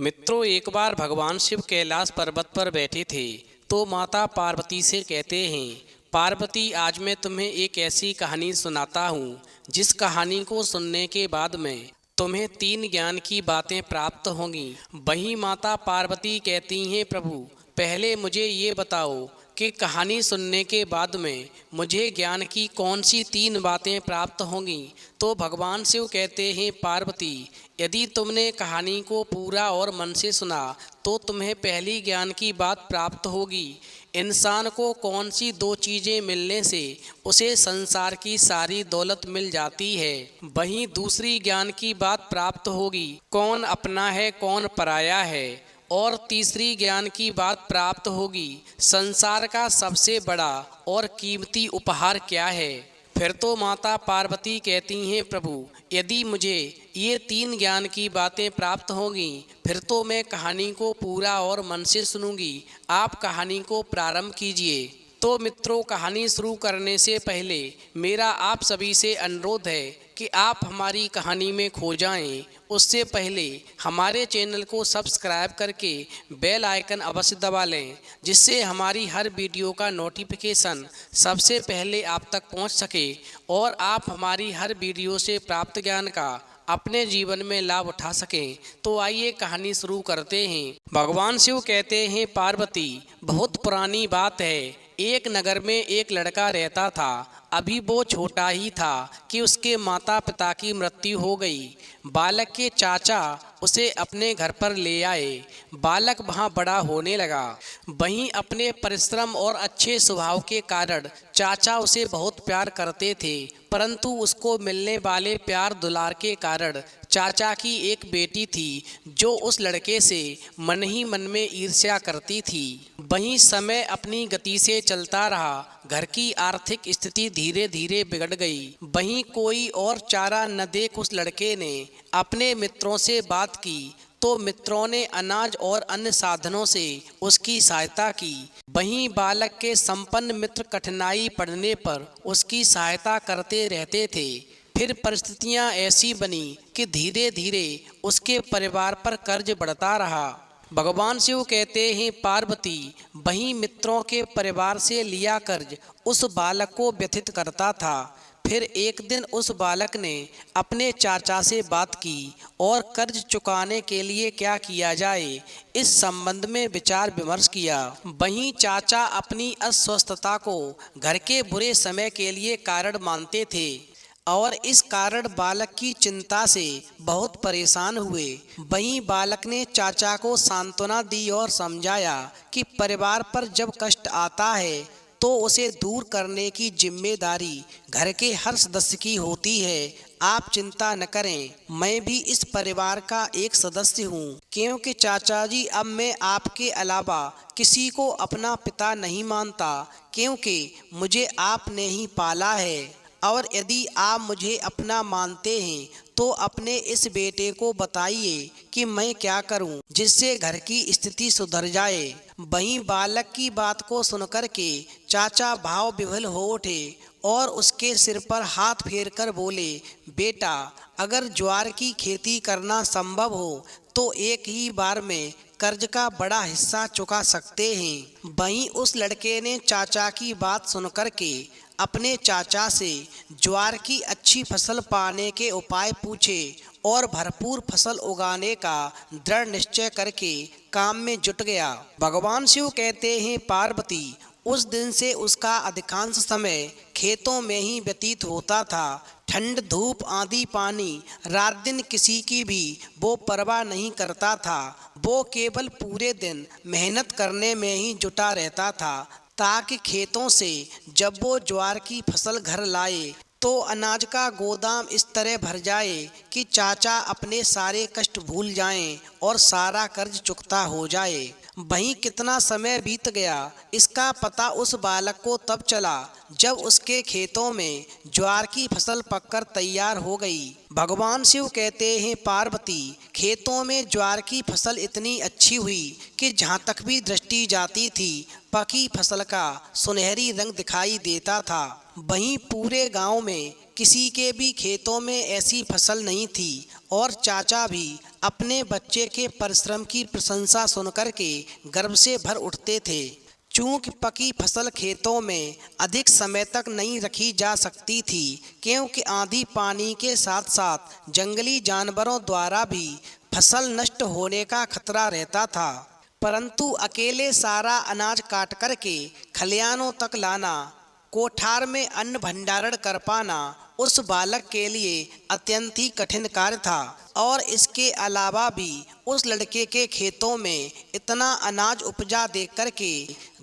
मित्रों, एक बार भगवान शिव कैलाश पर्वत पर बैठे थे तो माता पार्वती से कहते हैं, पार्वती, आज मैं तुम्हें एक ऐसी कहानी सुनाता हूँ जिस कहानी को सुनने के बाद में तुम्हें 3 ज्ञान की बातें प्राप्त होंगी। वहीं माता पार्वती कहती हैं, प्रभु, पहले मुझे ये बताओ कि कहानी सुनने के बाद में मुझे ज्ञान की कौन सी 3 बातें प्राप्त होंगी। तो भगवान शिव कहते हैं, पार्वती, यदि तुमने कहानी को पूरा और मन से सुना तो तुम्हें पहली ज्ञान की बात प्राप्त होगी। इंसान को कौन सी 2 चीज़ें मिलने से उसे संसार की सारी दौलत मिल जाती है। वहीं दूसरी ज्ञान की बात प्राप्त होगी, कौन अपना है कौन पराया है। और तीसरी ज्ञान की बात प्राप्त होगी, संसार का सबसे बड़ा और कीमती उपहार क्या है। फिर तो माता पार्वती कहती हैं, प्रभु, यदि मुझे ये 3 ज्ञान की बातें प्राप्त होंगी फिर तो मैं कहानी को पूरा और मन से सुनूंगी। आप कहानी को प्रारंभ कीजिए। तो मित्रों, कहानी शुरू करने से पहले मेरा आप सभी से अनुरोध है कि आप हमारी कहानी में खो जाएं। उससे पहले हमारे चैनल को सब्सक्राइब करके बेल आइकन अवश्य दबा लें, जिससे हमारी हर वीडियो का नोटिफिकेशन सबसे पहले आप तक पहुंच सके और आप हमारी हर वीडियो से प्राप्त ज्ञान का अपने जीवन में लाभ उठा सकें। तो आइए कहानी शुरू करते हैं। भगवान शिव कहते हैं, पार्वती, बहुत पुरानी बात है। एक नगर में एक लड़का रहता था। अभी वो छोटा ही था कि उसके माता पिता की मृत्यु हो गई। बालक के चाचा उसे अपने घर पर ले आए। बालक वहाँ बड़ा होने लगा। वहीं अपने परिश्रम और अच्छे स्वभाव के कारण चाचा उसे बहुत प्यार करते थे, परंतु उसको मिलने वाले प्यार दुलार के कारण चाचा की एक बेटी थी जो उस लड़के से मन ही मन में ईर्ष्या करती थी। वहीं समय अपनी गति से चलता रहा। घर की आर्थिक स्थिति धीरे धीरे बिगड़ गई। वहीं कोई और चारा न देख उस लड़के ने अपने मित्रों से बात की तो मित्रों ने अनाज और अन्य साधनों से उसकी सहायता की। वहीं बालक के संपन्न मित्र कठिनाई पड़ने पर उसकी सहायता करते रहते थे। फिर परिस्थितियां ऐसी बनी कि धीरे धीरे उसके परिवार पर कर्ज बढ़ता रहा। भगवान शिव कहते हैं, पार्वती, वहीं मित्रों के परिवार से लिया कर्ज उस बालक को व्यथित करता था। फिर एक दिन उस बालक ने अपने चाचा से बात की और कर्ज चुकाने के लिए क्या किया जाए इस संबंध में विचार विमर्श किया। वहीं चाचा अपनी अस्वस्थता को घर के बुरे समय के लिए कारण मानते थे और इस कारण बालक की चिंता से बहुत परेशान हुए। वहीं बालक ने चाचा को सांत्वना दी और समझाया कि परिवार पर जब कष्ट आता है तो उसे दूर करने की जिम्मेदारी घर के हर सदस्य की होती है। आप चिंता न करें, मैं भी इस परिवार का एक सदस्य हूँ, क्योंकि चाचा जी, अब मैं आपके अलावा किसी को अपना पिता नहीं मानता, क्योंकि मुझे आपने ही पाला है। और यदि आप मुझे अपना मानते हैं तो अपने इस बेटे को बताइए कि मैं क्या करूं जिससे घर की स्थिति सुधर जाए। वहीं बालक की बात को सुनकर के चाचा भाव विह्वल हो उठे और उसके सिर पर हाथ फेरकर बोले, बेटा, अगर ज्वार की खेती करना संभव हो तो एक ही बार में कर्ज का बड़ा हिस्सा चुका सकते हैं। वहीं उस लड़के ने चाचा की बात सुनकर के अपने चाचा से ज्वार की अच्छी फसल पाने के उपाय पूछे और भरपूर फसल उगाने का दृढ़ निश्चय करके काम में जुट गया। भगवान शिव कहते हैं, पार्वती, उस दिन से उसका अधिकांश समय खेतों में ही व्यतीत होता था। ठंड, धूप, आंधी, पानी, रात दिन किसी की भी वो परवाह नहीं करता था। वो केवल पूरे दिन मेहनत करने में ही जुटा रहता था ताकि खेतों से जब वो ज्वार की फसल घर लाए तो अनाज का गोदाम इस तरह भर जाए कि चाचा अपने सारे कष्ट भूल जाएं और सारा कर्ज चुकता हो जाए। वहीं कितना समय बीत गया इसका पता उस बालक को तब चला जब उसके खेतों में ज्वार की फसल पककर तैयार हो गई। भगवान शिव कहते हैं, पार्वती, खेतों में ज्वार की फसल इतनी अच्छी हुई कि जहाँ तक भी दृष्टि जाती थी पकी फसल का सुनहरी रंग दिखाई देता था। वहीं पूरे गांव में किसी के भी खेतों में ऐसी फसल नहीं थी और चाचा भी अपने बच्चे के परिश्रम की प्रशंसा सुनकर के गर्व से भर उठते थे। चूँकि पकी फसल खेतों में अधिक समय तक नहीं रखी जा सकती थी, क्योंकि आंधी पानी के साथ साथ जंगली जानवरों द्वारा भी फसल नष्ट होने का खतरा रहता था। परंतु अकेले सारा अनाज काट कर के खलिहानों तक लाना, कोठार में अन्न भंडारण कर पाना उस बालक के लिए अत्यंत ही कठिन कार्य था। और इसके अलावा भी उस लड़के के खेतों में इतना अनाज उपजा देख कर के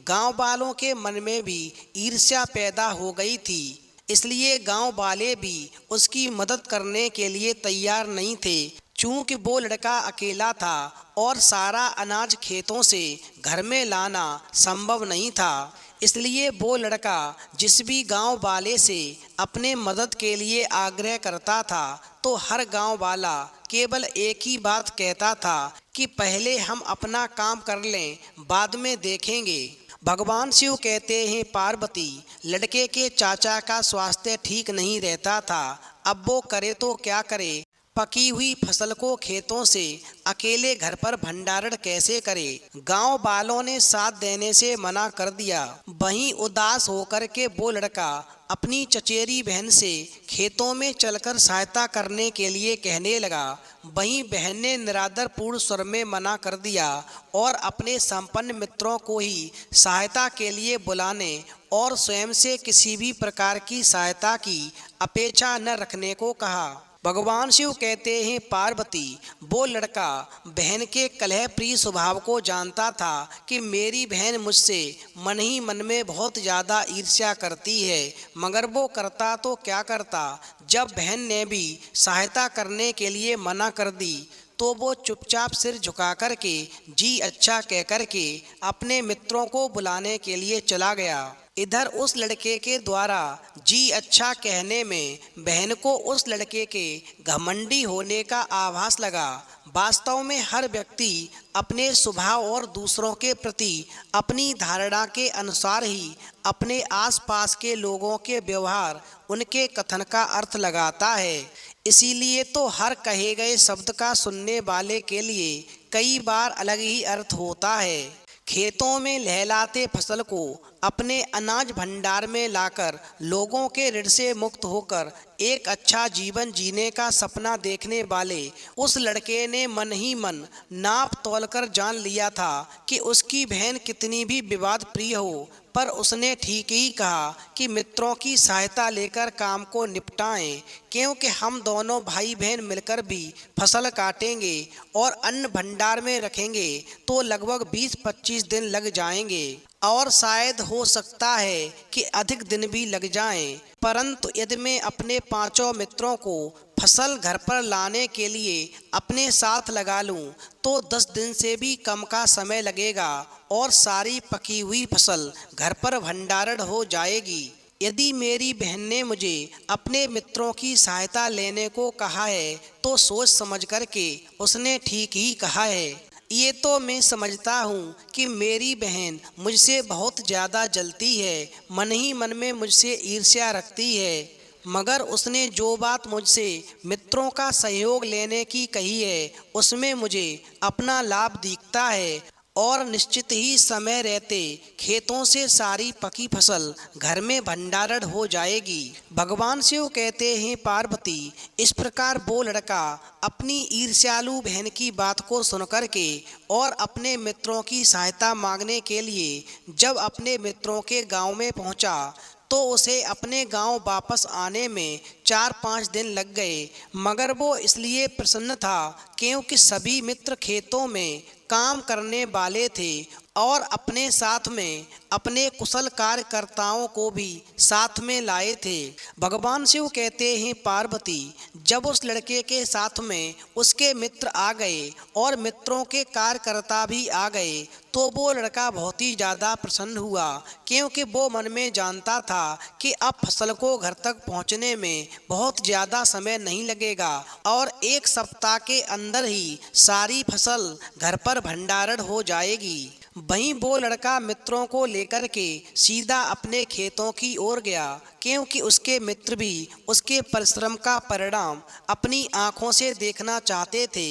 गांव वालों के मन में भी ईर्ष्या पैदा हो गई थी। इसलिए गांव वाले भी उसकी मदद करने के लिए तैयार नहीं थे। चूँकि वो लड़का अकेला था और सारा अनाज खेतों से घर में लाना संभव नहीं था, इसलिए वो लड़का जिस भी गांव वाले से अपने मदद के लिए आग्रह करता था, तो हर गांव वाला केवल एक ही बात कहता था कि पहले हम अपना काम कर लें, बाद में देखेंगे। भगवान शिव कहते हैं, पार्वती, लड़के के चाचा का स्वास्थ्य ठीक नहीं रहता था। अब वो करे तो क्या करे? पकी हुई फसल को खेतों से अकेले घर पर भंडारण कैसे करे? गांव वालों ने साथ देने से मना कर दिया। वहीं उदास होकर के वो लड़का अपनी चचेरी बहन से खेतों में चलकर सहायता करने के लिए कहने लगा। वहीं बहन ने निरादर पूर्ण स्वर में मना कर दिया और अपने संपन्न मित्रों को ही सहायता के लिए बुलाने और स्वयं से किसी भी प्रकार की सहायता की अपेक्षा न रखने को कहा। भगवान शिव कहते हैं, पार्वती, वो लड़का बहन के कलह प्रिय स्वभाव को जानता था कि मेरी बहन मुझसे मन ही मन में बहुत ज़्यादा ईर्ष्या करती है, मगर वो करता तो क्या करता। जब बहन ने भी सहायता करने के लिए मना कर दी, तो वो चुपचाप सिर झुका कर के जी अच्छा कह कर के अपने मित्रों को बुलाने के लिए चला गया। इधर उस लड़के के द्वारा जी अच्छा कहने में बहन को उस लड़के के घमंडी होने का आभास लगा। वास्तव में हर व्यक्ति अपने स्वभाव और दूसरों के प्रति अपनी धारणा के अनुसार ही अपने आसपास के लोगों के व्यवहार, उनके कथन का अर्थ लगाता है। इसीलिए तो हर कहे गए शब्द का सुनने वाले के लिए कई बार अलग ही अर्थ होता है। खेतों में लहलाते फसल को अपने अनाज भंडार में लाकर लोगों के ऋण से मुक्त होकर एक अच्छा जीवन जीने का सपना देखने वाले उस लड़के ने मन ही मन नाप तोल कर जान लिया था कि उसकी बहन कितनी भी विवाद प्रिय हो, पर उसने ठीक ही कहा कि मित्रों की सहायता लेकर काम को निपटाएं, क्योंकि हम दोनों भाई बहन मिलकर भी फसल काटेंगे और अन्न भंडार में रखेंगे तो लगभग 20-25 दिन लग जाएंगे और शायद हो सकता है कि अधिक दिन भी लग जाएं। परंतु यदि मैं अपने 5 मित्रों को फसल घर पर लाने के लिए अपने साथ लगा लूं, तो 10 दिन से भी कम का समय लगेगा और सारी पकी हुई फसल घर पर भंडारण हो जाएगी। यदि मेरी बहन ने मुझे अपने मित्रों की सहायता लेने को कहा है, तो सोच समझ कर के उसने ठीक ही कहा है। ये तो मैं समझता हूँ कि मेरी बहन मुझसे बहुत ज़्यादा जलती है, मन ही मन में मुझसे ईर्ष्या रखती है, मगर उसने जो बात मुझसे मित्रों का सहयोग लेने की कही है, उसमें मुझे अपना लाभ दिखता है और निश्चित ही समय रहते खेतों से सारी पकी फसल घर में भंडारण हो जाएगी। भगवान शिव कहते हैं, पार्वती, इस प्रकार वो लड़का अपनी ईर्ष्यालु बहन की बात को सुनकर के और अपने मित्रों की सहायता मांगने के लिए जब अपने मित्रों के गांव में पहुंचा, तो उसे अपने गांव वापस आने में 4-5 दिन लग गए, मगर वो इसलिए प्रसन्न था क्योंकि सभी मित्र खेतों में काम करने वाले थे और अपने साथ में अपने कुशल कार्यकर्ताओं को भी साथ में लाए थे। भगवान शिव कहते हैं, पार्वती, जब उस लड़के के साथ में उसके मित्र आ गए और मित्रों के कार्यकर्ता भी आ गए, तो वो लड़का बहुत ही ज़्यादा प्रसन्न हुआ, क्योंकि वो मन में जानता था कि अब फसल को घर तक पहुंचने में बहुत ज़्यादा समय नहीं लगेगा और 1 सप्ताह के अंदर ही सारी फसल घर पर भंडारण हो जाएगी। वहीं वो लड़का मित्रों को लेकर के सीधा अपने खेतों की ओर गया, क्योंकि उसके मित्र भी उसके परिश्रम का परिणाम अपनी आंखों से देखना चाहते थे।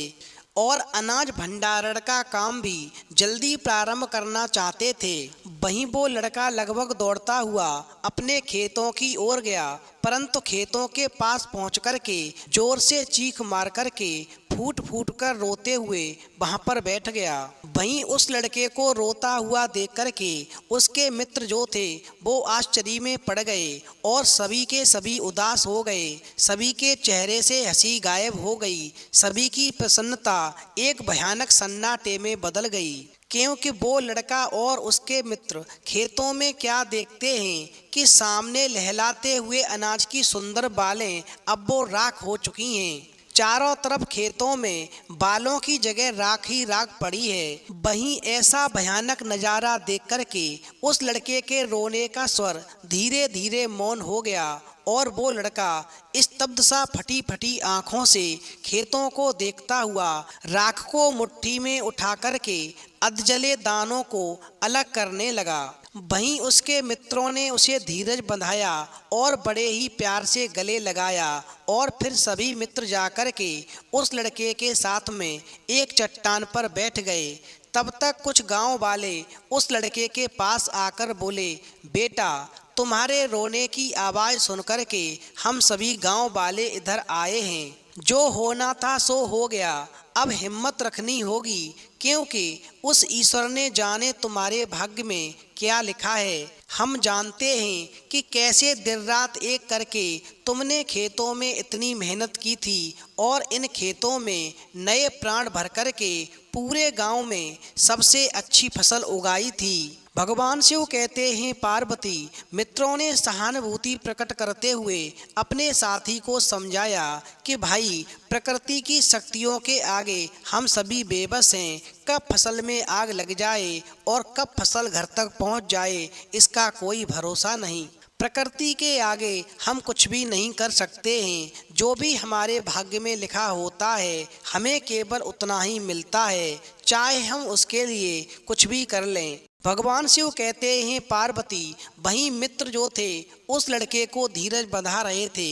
और अनाज भंडारण का काम भी जल्दी प्रारंभ करना चाहते थे। वहीं वो लड़का लगभग दौड़ता हुआ अपने खेतों की ओर गया, परंतु खेतों के पास पहुंच कर के जोर से चीख मार कर के फूट फूट कर रोते हुए वहां पर बैठ गया। वहीं उस लड़के को रोता हुआ देख कर के उसके मित्र जो थे वो आश्चर्य में पड़ गए और सभी के सभी उदास हो गए। सभी के चेहरे से हंसी गायब हो गई। सभी की प्रसन्नता एक भयानक सन्नाटे में बदल गई, क्योंकि वो लड़का और उसके मित्र खेतों में क्या देखते हैं कि सामने लहलाते हुए अनाज की सुंदर बालें अब वो राख हो चुकी हैं। चारों तरफ खेतों में बालों की जगह राख ही राख पड़ी है। वहीं ऐसा भयानक नज़ारा देख कर के उस लड़के के रोने का स्वर धीरे धीरे मौन हो गया और वो लड़का स्तब्ध सा फटी फटी आंखों से खेतों को देखता हुआ राख को मुट्ठी में उठा कर के अधजले दानों को अलग करने लगा। वहीं उसके मित्रों ने उसे धीरज बंधाया और बड़े ही प्यार से गले लगाया और फिर सभी मित्र जाकर के उस लड़के के साथ में एक चट्टान पर बैठ गए। तब तक कुछ गांव वाले उस लड़के के पास आकर बोले, बेटा, तुम्हारे रोने की आवाज़ सुनकर के हम सभी गांव वाले इधर आए हैं। जो होना था सो हो गया, अब हिम्मत रखनी होगी, क्योंकि उस ईश्वर ने जाने तुम्हारे भाग्य में क्या लिखा है। हम जानते हैं कि कैसे दिन रात एक करके तुमने खेतों में इतनी मेहनत की थी और इन खेतों में नए प्राण भर कर के पूरे गांव में सबसे अच्छी फसल उगाई थी। भगवान शिव कहते हैं, पार्वती, मित्रों ने सहानुभूति प्रकट करते हुए अपने साथी को समझाया कि भाई, प्रकृति की शक्तियों के आगे हम सभी बेबस हैं। कब फसल में आग लग जाए और कब फसल घर तक पहुंच जाए, इसका कोई भरोसा नहीं। प्रकृति के आगे हम कुछ भी नहीं कर सकते हैं। जो भी हमारे भाग्य में लिखा होता है हमें केवल उतना ही मिलता है, चाहे हम उसके लिए कुछ भी कर लें। भगवान शिव कहते हैं, पार्वती, वहीं मित्र जो थे उस लड़के को धीरज बंधा रहे थे।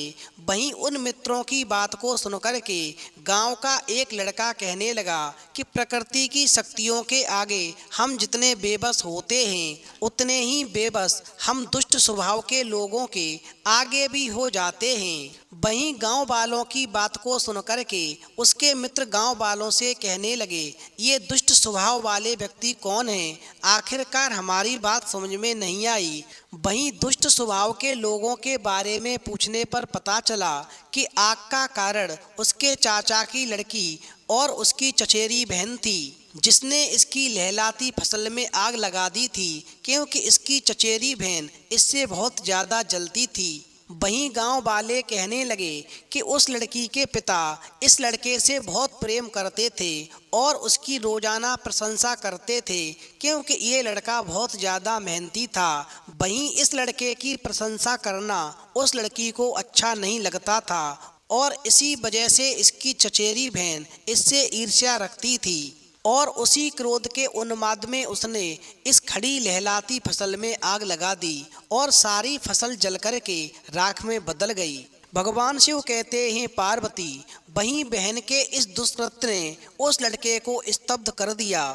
वहीं उन मित्रों की बात को सुनकर के गांव का एक लड़का कहने लगा कि प्रकृति की शक्तियों के आगे हम जितने बेबस होते हैं उतने ही बेबस हम दुष्ट स्वभाव के लोगों के आगे भी हो जाते हैं। वहीं गांव वालों की बात को सुनकर के उसके मित्र गांव वालों से कहने लगे, ये दुष्ट स्वभाव वाले व्यक्ति कौन हैं? आखिरकार हमारी बात समझ में नहीं आई। वहीं दुष्ट स्वभाव के लोगों के बारे में पूछने पर पता चला कि आग का कारण उसके चाचा की लड़की और उसकी चचेरी बहन थी, जिसने इसकी लहलाती फसल में आग लगा दी थी, क्योंकि इसकी चचेरी बहन इससे बहुत ज़्यादा जलती थी। वहीं गांव वाले कहने लगे कि उस लड़की के पिता इस लड़के से बहुत प्रेम करते थे और उसकी रोजाना प्रशंसा करते थे, क्योंकि ये लड़का बहुत ज़्यादा मेहनती था। वहीं इस लड़के की प्रशंसा करना उस लड़की को अच्छा नहीं लगता था और इसी वजह से इसकी चचेरी बहन इससे ईर्ष्या रखती थी और उसी क्रोध के उन्माद में उसने इस खड़ी लहलाती फसल में आग लगा दी और सारी फसल जलकर के राख में बदल गई। भगवान शिव कहते हैं, पार्वती, वहीं बहन के इस दुष्कृत्य ने उस लड़के को स्तब्ध कर दिया।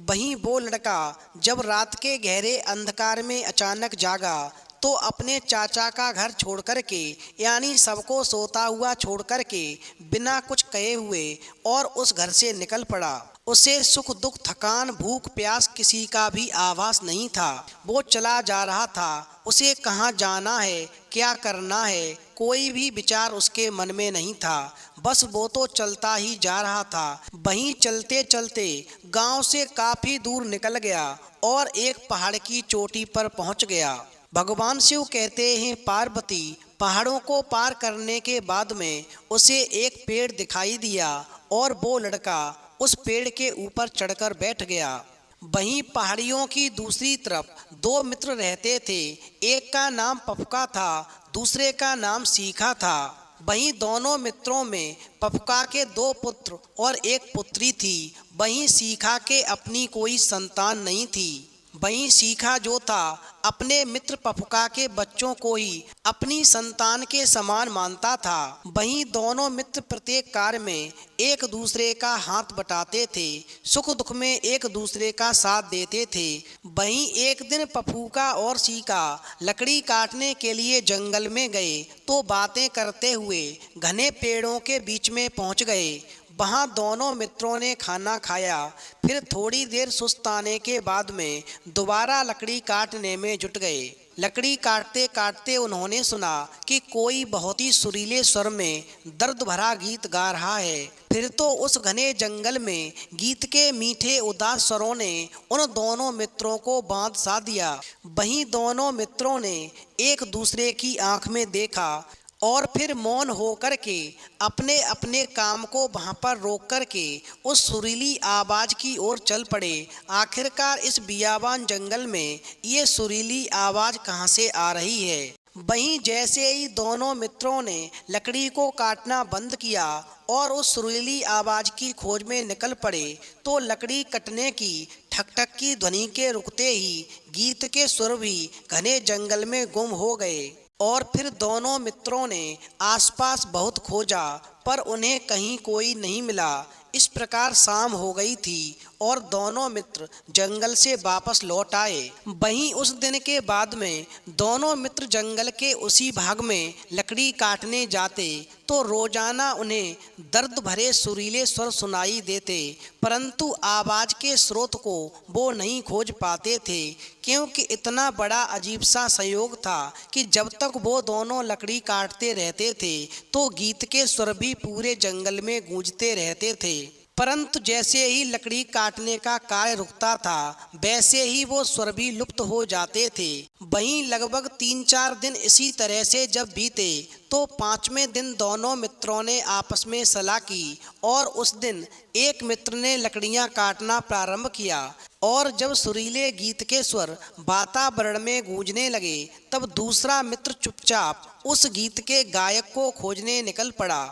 वहीं वो लड़का जब रात के गहरे अंधकार में अचानक जागा तो अपने चाचा का घर छोड़ कर के, यानी सबको सोता हुआ छोड़ कर के, बिना कुछ कहे हुए और उस घर से निकल पड़ा। उसे सुख दुख थकान भूख प्यास किसी का भी आभास नहीं था। वो चला जा रहा था। उसे कहाँ जाना है, क्या करना है, कोई भी विचार उसके मन में नहीं था। बस वो तो चलता ही जा रहा था। वहीं चलते चलते गांव से काफ़ी दूर निकल गया और एक पहाड़ की चोटी पर पहुंच गया। भगवान शिव कहते हैं, पार्वती, पहाड़ों को पार करने के बाद में उसे एक पेड़ दिखाई दिया और वो लड़का उस पेड़ के ऊपर चढ़कर बैठ गया। वहीं पहाड़ियों की दूसरी तरफ दो मित्र रहते थे। एक का नाम पफका था, दूसरे का नाम सीखा था। वहीं दोनों मित्रों में पफका के 2 पुत्र और 1 पुत्री थी। वहीं सीखा के अपनी कोई संतान नहीं थी। वहीं सीका जो था अपने मित्र पफुका के बच्चों को ही अपनी संतान के समान मानता था। वहीं दोनों मित्र प्रत्येक कार्य में एक दूसरे का हाथ बटाते थे, सुख दुख में एक दूसरे का साथ देते थे। वहीं एक दिन पफुका और सीका लकड़ी काटने के लिए जंगल में गए तो बातें करते हुए घने पेड़ों के बीच में पहुंच गए। वहाँ दोनों मित्रों ने खाना खाया, फिर थोड़ी देर सुस्ताने के बाद में दोबारा लकड़ी काटने में जुट गए। लकड़ी काटते काटते उन्होंने सुना कि कोई बहुत ही सुरीले स्वर में दर्द भरा गीत गा रहा है। फिर तो उस घने जंगल में गीत के मीठे उदास स्वरों ने उन दोनों मित्रों को बांध सा दिया। वहीं दोनों मित्रों ने एक दूसरे की आंख में देखा और फिर मौन होकर के अपने अपने काम को वहाँ पर रोक कर के उस सुरीली आवाज़ की ओर चल पड़े। आखिरकार इस बियाबान जंगल में ये सुरीली आवाज़ कहाँ से आ रही है। वहीं जैसे ही दोनों मित्रों ने लकड़ी को काटना बंद किया और उस सुरीली आवाज़ की खोज में निकल पड़े तो लकड़ी कटने की ठक ठक की ध्वनि के रुकते ही गीत के सुर भी घने जंगल में गुम हो गए। और फिर दोनों मित्रों ने आसपास बहुत खोजा पर उन्हें कहीं कोई नहीं मिला। इस प्रकार शाम हो गई थी और दोनों मित्र जंगल से वापस लौट आए। वहीं उस दिन के बाद में दोनों मित्र जंगल के उसी भाग में लकड़ी काटने जाते तो रोजाना उन्हें दर्द भरे सुरीले स्वर सुनाई देते, परंतु आवाज़ के स्रोत को वो नहीं खोज पाते थे, क्योंकि इतना बड़ा अजीब सा संयोग था कि जब तक वो दोनों लकड़ी काटते रहते थे तो गीत के स्वर भी पूरे जंगल में गूंजते रहते थे। परंतु जैसे ही लकड़ी काटने का कार्य रुकता था वैसे ही वो स्वर भी लुप्त हो जाते थे। वहीं लगभग 3-4 दिन इसी तरह से जब बीते तो 5वें दिन दोनों मित्रों ने आपस में सलाह की और उस दिन एक मित्र ने लकड़ियां काटना प्रारंभ किया और जब सुरीले गीत के स्वर वातावरण में गूंजने लगे तब दूसरा मित्र चुपचाप उस गीत के गायक को खोजने निकल पड़ा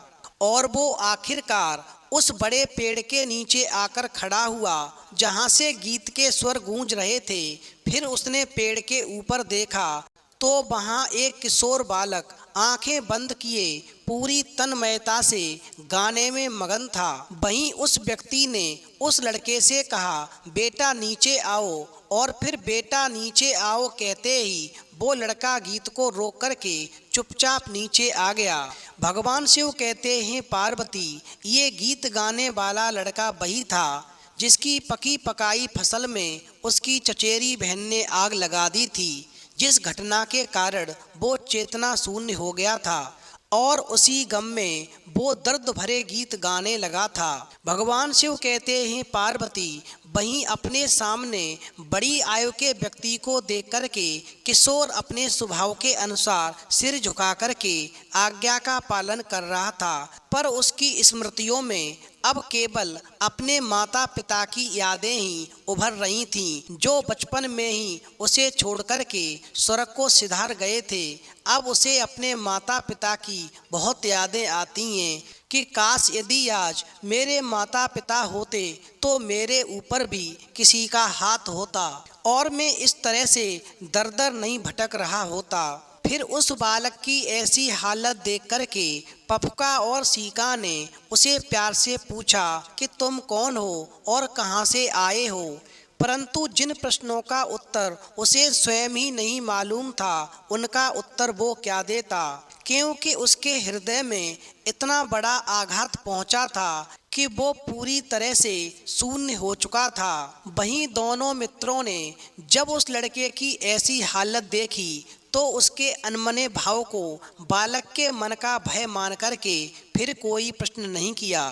और वो आखिरकार उस बड़े पेड़ के नीचे आकर खड़ा हुआ जहाँ से गीत के स्वर गूंज रहे थे। फिर उसने पेड़ के ऊपर देखा तो वहाँ एक किशोर बालक आंखें बंद किए पूरी तन्मयता से गाने में मगन था। वहीं उस व्यक्ति ने उस लड़के से कहा, बेटा नीचे आओ। और फिर बेटा नीचे आओ कहते ही वो लड़का गीत को रोक करके चुपचाप नीचे आ गया। भगवान शिव कहते हैं, पार्वती, ये गीत गाने वाला लड़का वही था जिसकी पकी पकाई फसल में उसकी चचेरी बहन ने आग लगा दी थी, जिस घटना के कारण वो चेतना शून्य हो गया था और उसी गम में वो दर्द भरे गीत गाने लगा था। भगवान शिव कहते हैं, पार्वती, वहीं अपने सामने बड़ी आयु के व्यक्ति को देख करके किशोर अपने स्वभाव के अनुसार सिर झुका करके आज्ञा का पालन कर रहा था, पर उसकी स्मृतियों में अब केवल अपने माता पिता की यादें ही उभर रही थीं, जो बचपन में ही उसे छोड़ करके स्वर्ग को सिधार गए थे। अब उसे अपने माता पिता की बहुत यादें आती हैं कि काश यदि आज मेरे माता पिता होते तो मेरे ऊपर भी किसी का हाथ होता और मैं इस तरह से दर दर नहीं भटक रहा होता। फिर उस बालक की ऐसी हालत देख करके पफुका और सीका ने उसे प्यार से पूछा कि तुम कौन हो और कहाँ से आए हो, परंतु जिन प्रश्नों का उत्तर उसे स्वयं ही नहीं मालूम था उनका उत्तर वो क्या देता, क्योंकि उसके हृदय में इतना बड़ा आघात पहुंचा था कि वो पूरी तरह से शून्य हो चुका था। वहीं दोनों मित्रों ने जब उस लड़के की ऐसी हालत देखी तो उसके अनमने भाव को बालक के मन का भय मान करके फिर कोई प्रश्न नहीं किया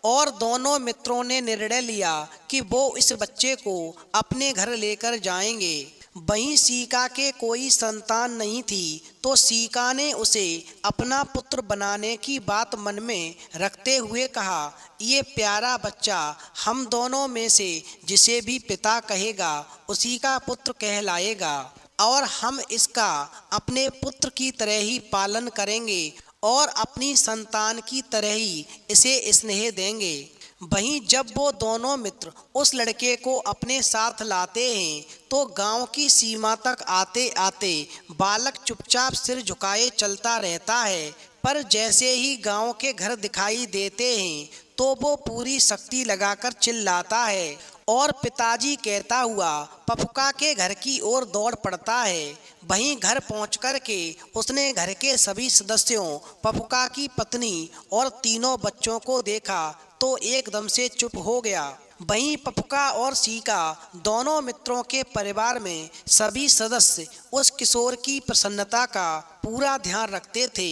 और दोनों मित्रों ने निर्णय लिया कि वो इस बच्चे को अपने घर लेकर जाएंगे। वहीं सीका के कोई संतान नहीं थी तो सीका ने उसे अपना पुत्र बनाने की बात मन में रखते हुए कहा, ये प्यारा बच्चा हम दोनों में से जिसे भी पिता कहेगा उसी का पुत्र कहलाएगा और हम इसका अपने पुत्र की तरह ही पालन करेंगे और अपनी संतान की तरह ही इसे स्नेह देंगे। वहीं जब वो दोनों मित्र उस लड़के को अपने साथ लाते हैं तो गांव की सीमा तक आते आते बालक चुपचाप सिर झुकाए चलता रहता है। पर जैसे ही गांव के घर दिखाई देते हैं तो वो पूरी शक्ति लगाकर चिल्लाता है और पिताजी कहता हुआ पपुका के घर की ओर दौड़ पड़ता है। वहीं घर पहुंचकर के उसने घर के सभी सदस्यों, पपुका की पत्नी और तीनों बच्चों को देखा तो एकदम से चुप हो गया। वहीं पपुका और सीका दोनों मित्रों के परिवार में सभी सदस्य उस किशोर की प्रसन्नता का पूरा ध्यान रखते थे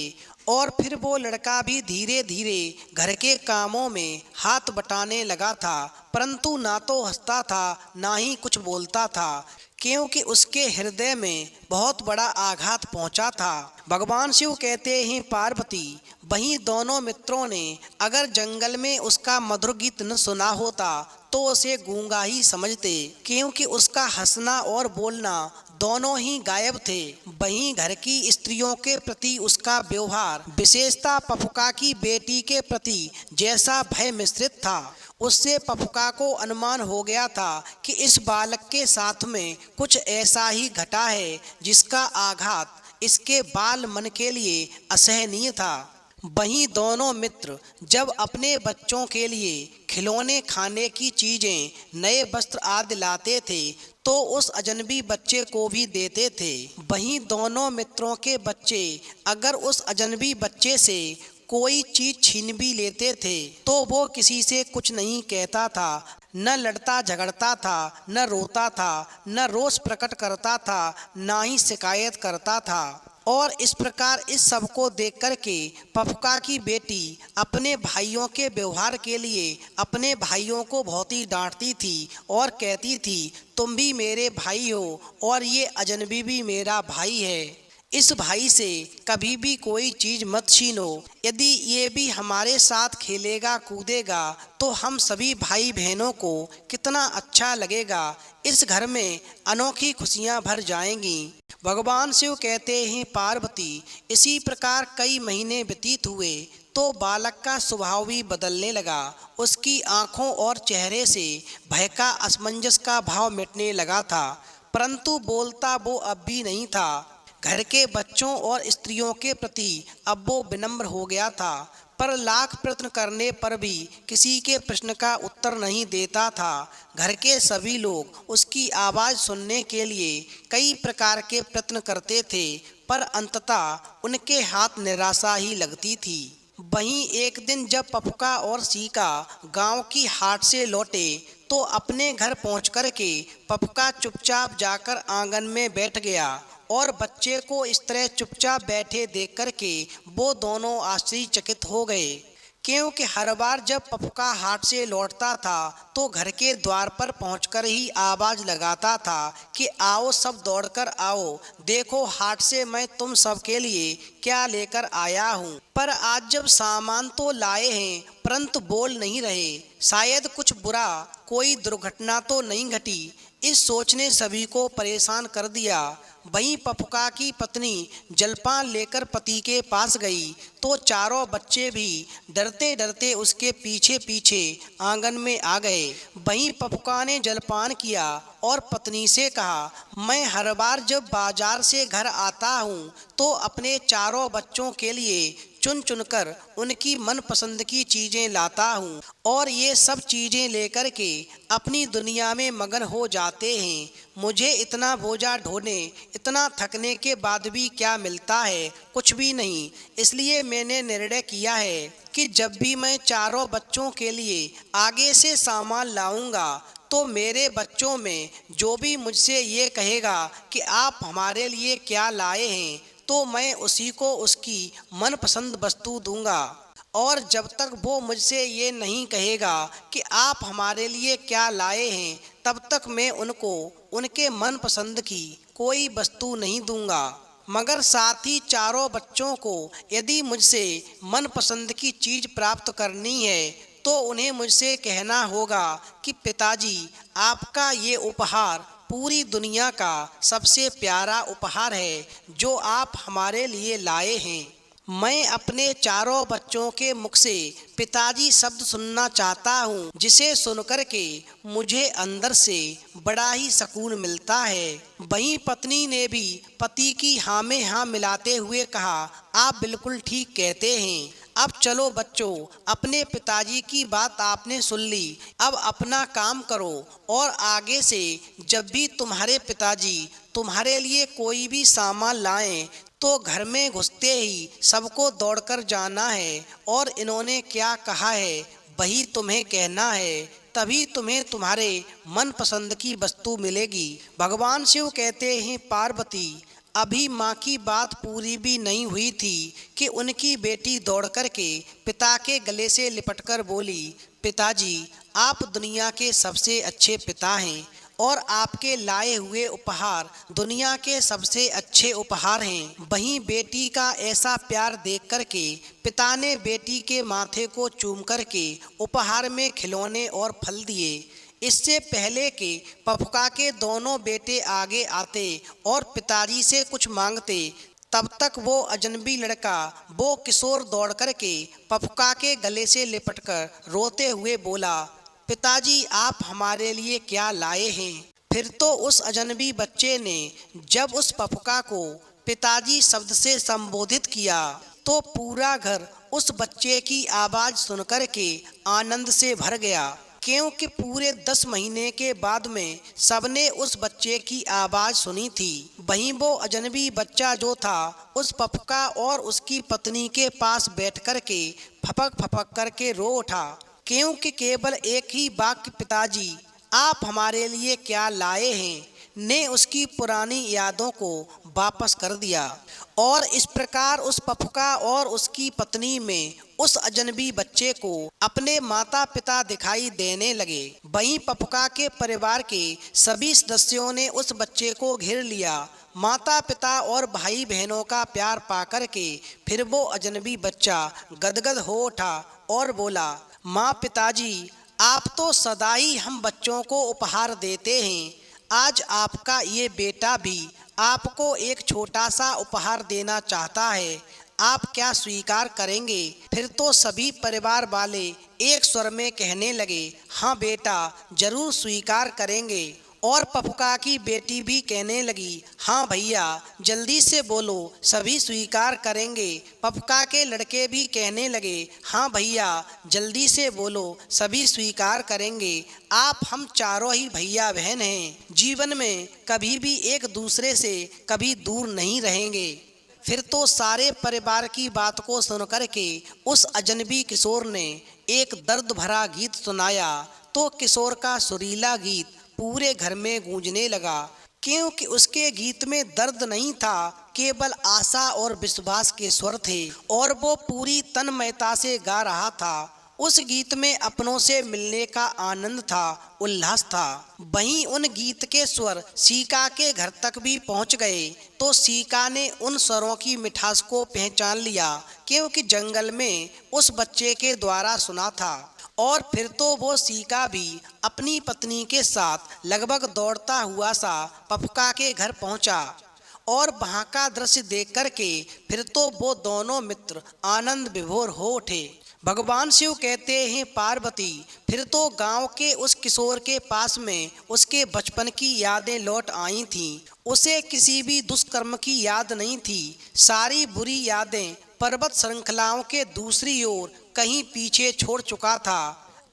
और फिर वो लड़का भी धीरे धीरे घर के कामों में हाथ बटाने लगा था, परंतु ना तो हंसता था ना ही कुछ बोलता था, क्योंकि उसके हृदय में बहुत बड़ा आघात पहुंचा था। भगवान शिव कहते हैं पार्वती, वहीं दोनों मित्रों ने अगर जंगल में उसका मधुर गीत न सुना होता तो उसे गूंगा ही समझते, क्योंकि उसका हंसना और बोलना दोनों ही गायब थे। वहीं घर की स्त्रियों के प्रति उसका व्यवहार, विशेषता पपुका की बेटी के प्रति जैसा भय मिश्रित था, उससे पपुका को अनुमान हो गया था कि इस बालक के साथ में कुछ ऐसा ही घटा है जिसका आघात इसके बाल मन के लिए असहनीय था। वहीं दोनों मित्र जब अपने बच्चों के लिए खिलौने, खाने की चीजें, नए वस्त्र आदि लाते थे तो उस अजनबी बच्चे को भी देते थे। वहीं दोनों मित्रों के बच्चे अगर उस अजनबी बच्चे से कोई चीज छीन भी लेते थे तो वो किसी से कुछ नहीं कहता था, न लड़ता झगड़ता था, न रोता था, न रोष प्रकट करता था, ना ही शिकायत करता था। और इस प्रकार इस सब को देख कर के पपुका की बेटी अपने भाइयों के व्यवहार के लिए अपने भाइयों को बहुत ही डांटती थी और कहती थी, तुम भी मेरे भाई हो और ये अजनबी भी मेरा भाई है, इस भाई से कभी भी कोई चीज़ मत छीनो, यदि ये भी हमारे साथ खेलेगा कूदेगा तो हम सभी भाई बहनों को कितना अच्छा लगेगा, इस घर में अनोखी खुशियां भर जाएंगी। भगवान शिव कहते हैं पार्वती, इसी प्रकार कई महीने व्यतीत हुए तो बालक का स्वभाव भी बदलने लगा। उसकी आंखों और चेहरे से भय का, असमंजस का भाव मिटने लगा था, परंतु बोलता वो अब भी नहीं था। घर के बच्चों और स्त्रियों के प्रति अब वो विनम्र हो गया था, पर लाख प्रयत्न करने पर भी किसी के प्रश्न का उत्तर नहीं देता था। घर के सभी लोग उसकी आवाज़ सुनने के लिए कई प्रकार के प्रयत्न करते थे, पर अंततः उनके हाथ निराशा ही लगती थी। वहीं एक दिन जब पपुका और सीका गांव की हाट से लौटे तो अपने घर पहुंच कर के पपुका चुपचाप जाकर आंगन में बैठ गया और बच्चे को इस तरह चुपचाप बैठे देख कर के वो दोनों आश्चर्यचकित हो गए, क्योंकि हर बार जब पपुका हाट से लौटता था तो घर के द्वार पर पहुंचकर ही आवाज़ लगाता था कि आओ सब दौड़कर आओ, देखो हाट से मैं तुम सब के लिए क्या लेकर आया हूँ। पर आज जब सामान तो लाए हैं परंतु बोल नहीं रहे, शायद कुछ बुरा, कोई दुर्घटना तो नहीं घटी, इस सोच ने सभी को परेशान कर दिया। वहीं पपुका की पत्नी जलपान लेकर पति के पास गई तो चारों बच्चे भी डरते डरते उसके पीछे पीछे आंगन में आ गए। वहीं पपुका ने जलपान किया और पत्नी से कहा, मैं हर बार जब बाजार से घर आता हूँ तो अपने चारों बच्चों के लिए चुन चुनकर उनकी मनपसंद की चीज़ें लाता हूँ और ये सब चीज़ें लेकर के अपनी दुनिया में मगन हो जाते हैं। मुझे इतना बोझा ढोने, इतना थकने के बाद भी क्या मिलता है? कुछ भी नहीं। इसलिए मैंने निर्णय किया है कि जब भी मैं चारों बच्चों के लिए आगे से सामान लाऊंगा तो मेरे बच्चों में जो भी मुझसे ये कहेगा कि आप हमारे लिए क्या लाए हैं तो मैं उसी को उसकी मनपसंद वस्तु दूंगा, और जब तक वो मुझसे ये नहीं कहेगा कि आप हमारे लिए क्या लाए हैं तब तक मैं उनको उनके मनपसंद की कोई वस्तु नहीं दूंगा। मगर साथ ही चारों बच्चों को यदि मुझसे मनपसंद की चीज़ प्राप्त करनी है तो उन्हें मुझसे कहना होगा कि पिताजी, आपका ये उपहार पूरी दुनिया का सबसे प्यारा उपहार है जो आप हमारे लिए लाए हैं। मैं अपने चारों बच्चों के मुख से पिताजी शब्द सुनना चाहता हूँ, जिसे सुनकर के मुझे अंदर से बड़ा ही सुकून मिलता है। वहीं पत्नी ने भी पति की हाँ में हाँ मिलाते हुए कहा, आप बिल्कुल ठीक कहते हैं। अब चलो बच्चों, अपने पिताजी की बात आपने सुन ली, अब अपना काम करो और आगे से जब भी तुम्हारे पिताजी तुम्हारे लिए कोई भी सामान लाएं तो घर में घुसते ही सबको दौड़कर जाना है और इन्होंने क्या कहा है वही तुम्हें कहना है, तभी तुम्हें तुम्हारे मनपसंद की वस्तु मिलेगी। भगवान शिव कहते हैं, पार्वती, अभी माँ की बात पूरी भी नहीं हुई थी कि उनकी बेटी दौड़ कर के पिता के गले से लिपटकर बोली, पिताजी, आप दुनिया के सबसे अच्छे पिता हैं और आपके लाए हुए उपहार दुनिया के सबसे अच्छे उपहार हैं। वहीं बेटी का ऐसा प्यार देख कर के पिता ने बेटी के माथे को चूम कर के उपहार में खिलौने और फल दिए। इससे पहले कि पफुका के दोनों बेटे आगे आते और पिताजी से कुछ मांगते, तब तक वो अजनबी लड़का, वो किशोर दौड़ कर के पफुका के गले से लिपटकर रोते हुए बोला, पिताजी, आप हमारे लिए क्या लाए हैं। फिर तो उस अजनबी बच्चे ने जब उस पफुका को पिताजी शब्द से संबोधित किया तो पूरा घर उस बच्चे की आवाज़ सुनकर के आनंद से भर गया, क्योंकि पूरे 10 महीने के बाद में सबने उस बच्चे की आवाज़ सुनी थी। वहीं वो अजनबी बच्चा जो था उस पफुका और उसकी पत्नी के पास बैठ कर के फपक फपक करके रो उठा, क्योंकि केवल एक ही वाक्य, पिताजी, आप हमारे लिए क्या लाए हैं, ने उसकी पुरानी यादों को वापस कर दिया। और इस प्रकार उस पफुका और उसकी पत्नी में उस अजनबी बच्चे को अपने माता पिता दिखाई देने लगे। वहीं पफुका के परिवार के सभी सदस्यों ने उस बच्चे को घेर लिया। माता पिता और भाई बहनों का प्यार पाकर के फिर वो अजनबी बच्चा गदगद हो उठा और बोला, माँ, पिताजी, आप तो सदा ही हम बच्चों को उपहार देते हैं, आज आपका ये बेटा भी आपको एक छोटा सा उपहार देना चाहता है, आप क्या स्वीकार करेंगे। फिर तो सभी परिवार वाले एक स्वर में कहने लगे, हाँ बेटा, जरूर स्वीकार करेंगे। और पफुका की बेटी भी कहने लगी, हाँ भैया, जल्दी से बोलो, सभी स्वीकार करेंगे। पफुका के लड़के भी कहने लगे, हाँ भैया, जल्दी से बोलो, सभी स्वीकार करेंगे। आप हम चारों ही भैया बहन हैं, जीवन में कभी भी एक दूसरे से कभी दूर नहीं रहेंगे। फिर तो सारे परिवार की बात को सुनकर के उस अजनबी किशोर ने एक दर्द भरा गीत सुनाया तो किशोर का सुरीला गीत पूरे घर में गूंजने लगा, क्योंकि उसके गीत में दर्द नहीं था, केवल आशा और विश्वास के स्वर थे और वो पूरी तन्मयता से गा रहा था। उस गीत में अपनों से मिलने का आनंद था, उल्लास था। वहीं उन गीत के स्वर सीका के घर तक भी पहुंच गए तो सीका ने उन स्वरों की मिठास को पहचान लिया, क्योंकि जंगल में उस बच्चे के द्वारा सुना था। और फिर तो वो सीका भी अपनी पत्नी के साथ लगभग दौड़ता हुआ सा पफुका के घर पहुंचा और वहां का दृश्य देख कर के फिर तो वो दोनों मित्र आनंद विभोर हो उठे। भगवान शिव कहते हैं, पार्वती, फिर तो गांव के उस किशोर के पास में उसके बचपन की यादें लौट आई थीं। उसे किसी भी दुष्कर्म की याद नहीं थी। सारी बुरी यादें पर्वत श्रृंखलाओं के दूसरी ओर कहीं पीछे छोड़ चुका था।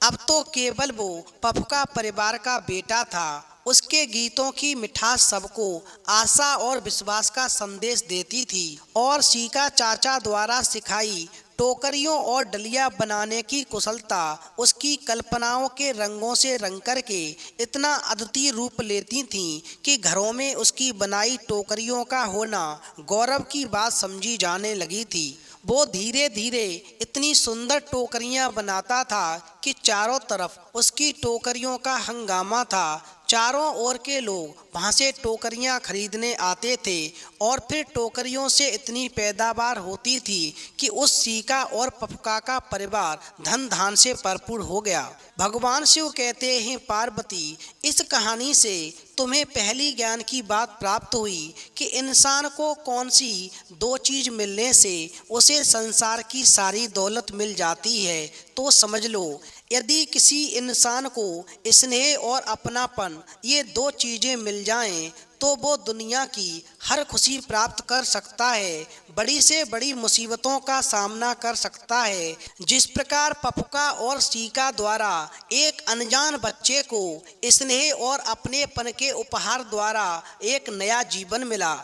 अब तो केवल वो पफुका परिवार का बेटा था। उसके गीतों की मिठास सबको आशा और विश्वास का संदेश देती थी और सीका चाचा द्वारा सिखाई टोकरियों और डलिया बनाने की कुशलता उसकी कल्पनाओं के रंगों से रंग करके इतना अद्वितीय रूप लेती थी कि घरों में उसकी बनाई टोकरियों का होना गौरव की बात समझी जाने लगी थी। वो धीरे धीरे इतनी सुंदर टोकरियां बनाता था कि चारों तरफ उसकी टोकरियों का हंगामा था। चारों ओर के लोग वहाँ से टोकरियाँ खरीदने आते थे और फिर टोकरियों से इतनी पैदावार होती थी कि उस सीका और पफुका का परिवार धन धान से भरपूर हो गया। भगवान शिव कहते हैं, पार्वती, इस कहानी से तुम्हें पहली ज्ञान की बात प्राप्त हुई कि इंसान को कौन सी दो चीज मिलने से उसे संसार की सारी दौलत मिल जाती है। तो समझ लो, यदि किसी इंसान को स्नेह और अपनापन ये दो चीजें मिल जाएं तो वो दुनिया की हर खुशी प्राप्त कर सकता है, बड़ी से बड़ी मुसीबतों का सामना कर सकता है। जिस प्रकार पफुका और सीका द्वारा एक अनजान बच्चे को स्नेह और अपनेपन के उपहार द्वारा एक नया जीवन मिला,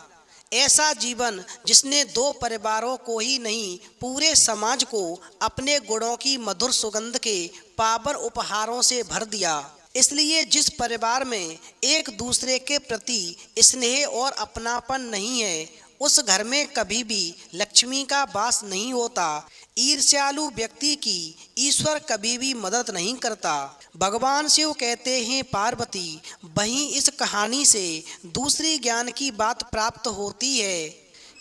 ऐसा जीवन जिसने दो परिवारों को ही नहीं पूरे समाज को अपने गुणों की मधुर सुगंध के पावन उपहारों से भर दिया। इसलिए जिस परिवार में एक दूसरे के प्रति स्नेह और अपनापन नहीं है, उस घर में कभी भी लक्ष्मी का वास नहीं होता। ईर्ष्यालु व्यक्ति की ईश्वर कभी भी मदद नहीं करता। भगवान शिव कहते हैं, पार्वती, वहीं इस कहानी से दूसरी ज्ञान की बात प्राप्त होती है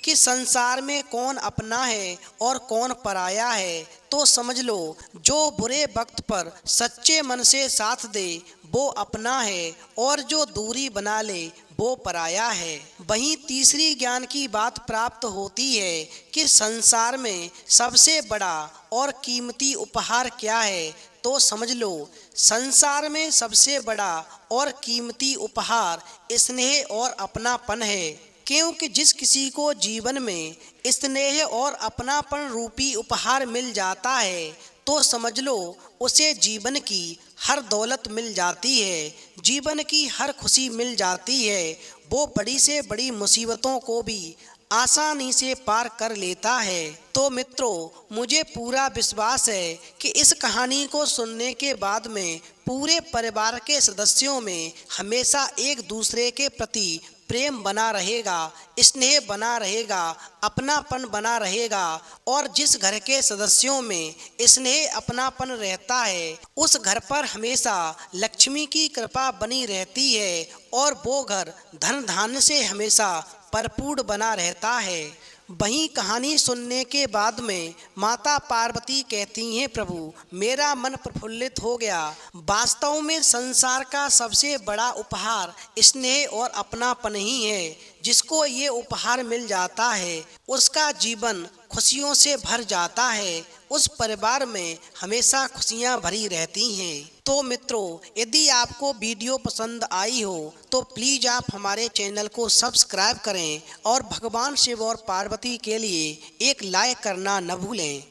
कि संसार में कौन अपना है और कौन पराया है। तो समझ लो, जो बुरे वक्त पर सच्चे मन से साथ दे वो अपना है और जो दूरी बना ले वो पराया है। वहीं तीसरी ज्ञान की बात प्राप्त होती है कि संसार में सबसे बड़ा और कीमती उपहार क्या है। तो समझ लो, संसार में सबसे बड़ा और कीमती उपहार स्नेह और अपनापन है, क्योंकि जिस किसी को जीवन में स्नेह और अपनापन रूपी उपहार मिल जाता है तो समझ लो उसे जीवन की हर दौलत मिल जाती है, जीवन की हर खुशी मिल जाती है। वो बड़ी से बड़ी मुसीबतों को भी आसानी से पार कर लेता है। तो मित्रों, मुझे पूरा विश्वास है कि इस कहानी को सुनने के बाद में पूरे परिवार के सदस्यों में हमेशा एक दूसरे के प्रति प्रेम बना रहेगा, स्नेह बना रहेगा, अपनापन बना रहेगा और जिस घर के सदस्यों में स्नेह अपनापन रहता है उस घर पर हमेशा लक्ष्मी की कृपा बनी रहती है और वो घर धन धान्य से हमेशा भरपूर बना रहता है। वहीं कहानी सुनने के बाद में माता पार्वती कहती हैं, प्रभु, मेरा मन प्रफुल्लित हो गया। वास्तव में संसार का सबसे बड़ा उपहार स्नेह और अपनापन ही है। जिसको ये उपहार मिल जाता है उसका जीवन खुशियों से भर जाता है, उस परिवार में हमेशा खुशियां भरी रहती हैं। तो मित्रों, यदि आपको वीडियो पसंद आई हो तो प्लीज़ आप हमारे चैनल को सब्सक्राइब करें और भगवान शिव और पार्वती के लिए एक लाइक करना न भूलें।